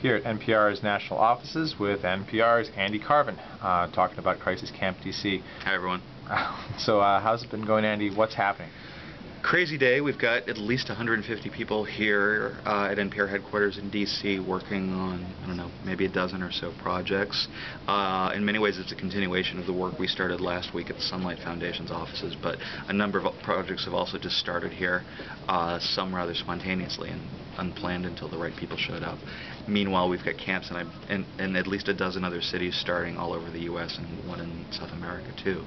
here at NPR's national offices with NPR's Andy Carvin, talking about Crisis Camp DC. Hi, everyone. So how's it been going, Andy? What's happening? Crazy day. We've got at least 150 people here at NPR headquarters in DC working on, I don't know, maybe a dozen or so projects. In many ways, it's a continuation of the work we started last week at the Sunlight Foundation's offices, but a number of projects have also just started here, some rather spontaneously and unplanned until the right people showed up. Meanwhile, we've got camps in at least a dozen other cities starting all over the U.S. and one in South America, too.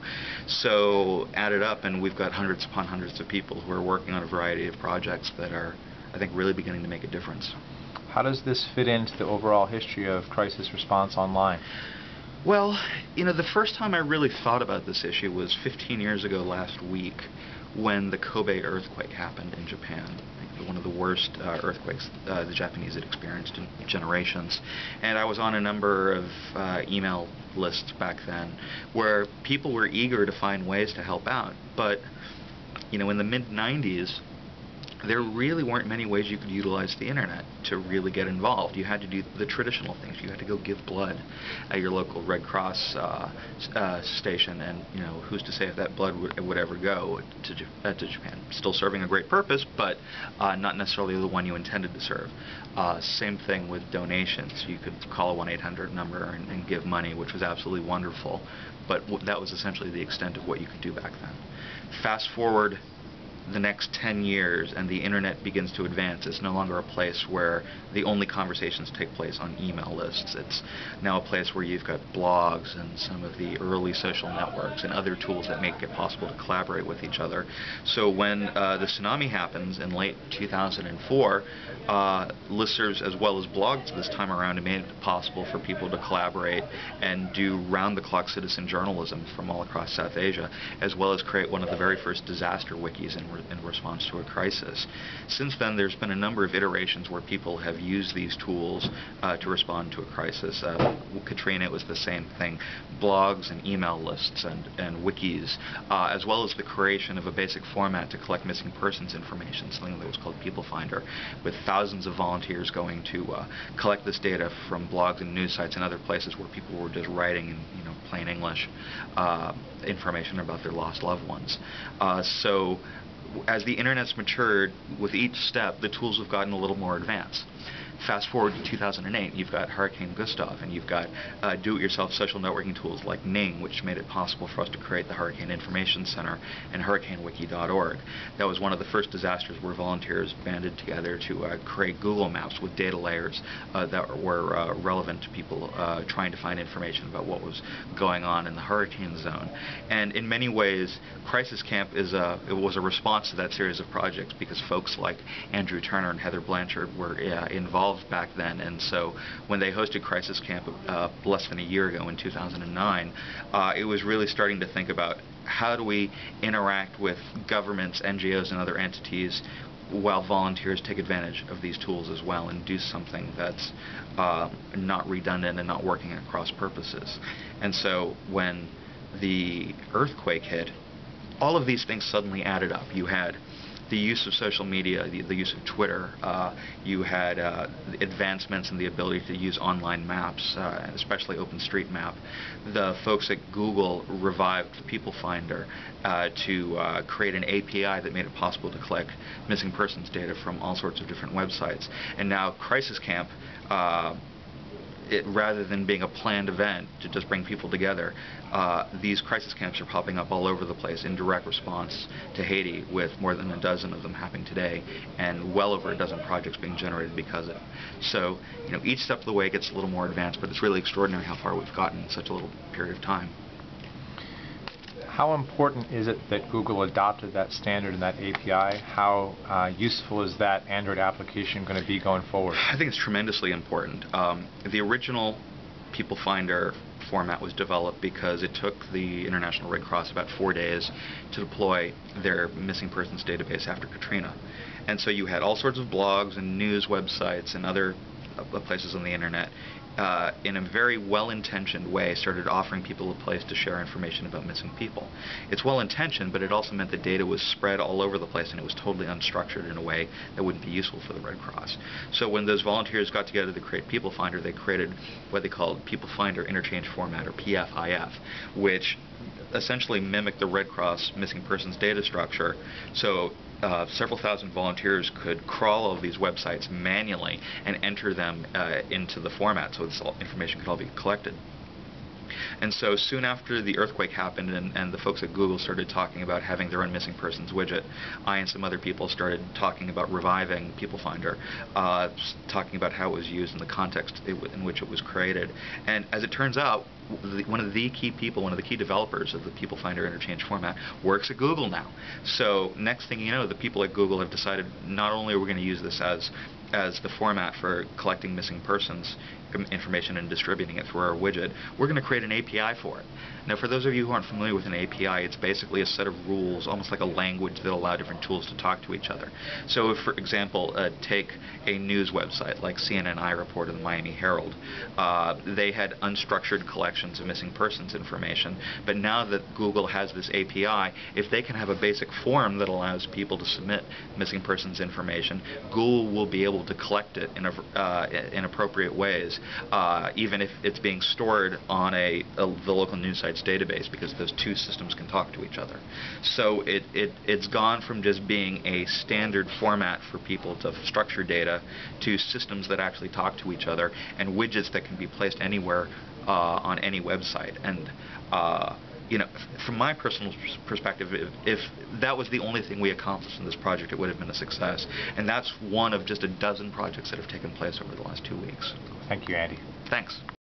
So added up, and we've got hundreds upon hundreds of people who are working on a variety of projects that are, I think, really beginning to make a difference. How does this fit into the overall history of crisis response online? Well, you know, the first time I really thought about this issue was 15 years ago last week when the Kobe earthquake happened in Japan. One of the worst earthquakes the Japanese had experienced in generations. And I was on a number of email lists back then where people were eager to find ways to help out. But, you know, in the mid-90s, there really weren't many ways you could utilize the internet to really get involved. You had to do the traditional things. You had to go give blood at your local Red Cross station, and you know, who's to say if that blood would ever go to Japan? Still serving a great purpose, but not necessarily the one you intended to serve. Same thing with donations. You could call a 1-800 number and give money, which was absolutely wonderful, but that was essentially the extent of what you could do back then. Fast forward the next 10 years and the internet begins to advance. It's no longer a place where the only conversations take place on email lists. It's now a place where you've got blogs and some of the early social networks and other tools that make it possible to collaborate with each other. So when the tsunami happens in late 2004, listservs as well as blogs this time around have made it possible for people to collaborate and do round-the-clock citizen journalism from all across South Asia, as well as create one of the very first disaster wikis in response to a crisis. Since then, there's been a number of iterations where people have used these tools to respond to a crisis. Katrina, it was the same thing. Blogs and email lists and wikis, as well as the creation of a basic format to collect missing persons information, something that was called People Finder, with thousands of volunteers going to collect this data from blogs and news sites and other places where people were just writing in, you know, plain English information about their lost loved ones. So as the internet's matured, with each step, the tools have gotten a little more advanced. Fast forward to 2008, you've got Hurricane Gustav, and you've got do-it-yourself social networking tools like Ning, which made it possible for us to create the Hurricane Information Center and HurricaneWiki.org. That was one of the first disasters where volunteers banded together to create Google Maps with data layers that were relevant to people trying to find information about what was going on in the hurricane zone. And in many ways, Crisis Camp was a response to that series of projects because folks like Andrew Turner and Heather Blanchard were involved back then, and so when they hosted Crisis Camp less than a year ago in 2009, it was really starting to think about how do we interact with governments, NGOs, and other entities while volunteers take advantage of these tools as well and do something that's not redundant and not working at cross purposes. And so when the earthquake hit, all of these things suddenly added up. You had the use of social media, the use of Twitter, you had advancements in the ability to use online maps, especially OpenStreetMap. The folks at Google revived People Finder to create an API that made it possible to collect missing persons data from all sorts of different websites. And now Crisis Camp, rather than being a planned event to just bring people together, these crisis camps are popping up all over the place in direct response to Haiti, with more than a dozen of them happening today and well over a dozen projects being generated because of it. So, you know, each step of the way gets a little more advanced, but it's really extraordinary how far we've gotten in such a little period of time. How important is it that Google adopted that standard and that API? How useful is that Android application going to be going forward? I think it's tremendously important. The original People Finder format was developed because it took the International Red Cross about 4 days to deploy their missing persons database after Katrina. And so you had all sorts of blogs and news websites and other places on the internet, in a very well-intentioned way, started offering people a place to share information about missing people. It's well-intentioned, but it also meant the data was spread all over the place, and it was totally unstructured in a way that wouldn't be useful for the Red Cross. So when those volunteers got together to create People Finder, they created what they called People Finder Interchange Format, or PFIF, which essentially mimicked the Red Cross missing persons data structure. So several thousand volunteers could crawl all of these websites manually and enter them into the format so this information could all be collected. And so soon after the earthquake happened and the folks at Google started talking about having their own missing persons widget, I and some other people started talking about reviving People Finder, talking about how it was used in the context in which it was created. And as it turns out, one of the key developers of the People Finder interchange format works at Google now. So next thing you know, the people at Google have decided not only are we going to use this as the format for collecting missing persons information and distributing it through our widget, we're going to create an API for it. Now, for those of you who aren't familiar with an API, it's basically a set of rules, almost like a language that allow different tools to talk to each other. So if, for example, take a news website like CNN iReport or the Miami Herald. They had unstructured collections of missing persons information, but now that Google has this API, if they can have a basic form that allows people to submit missing persons information, Google will be able to collect it in appropriate ways, even if it's being stored on the local news site's database, because those two systems can talk to each other. So it's gone from just being a standard format for people to structure data to systems that actually talk to each other and widgets that can be placed anywhere on any website. And you know, from my personal perspective, if that was the only thing we accomplished in this project, it would have been a success. And that's one of just a dozen projects that have taken place over the last 2 weeks. Thank you, Andy. Thanks.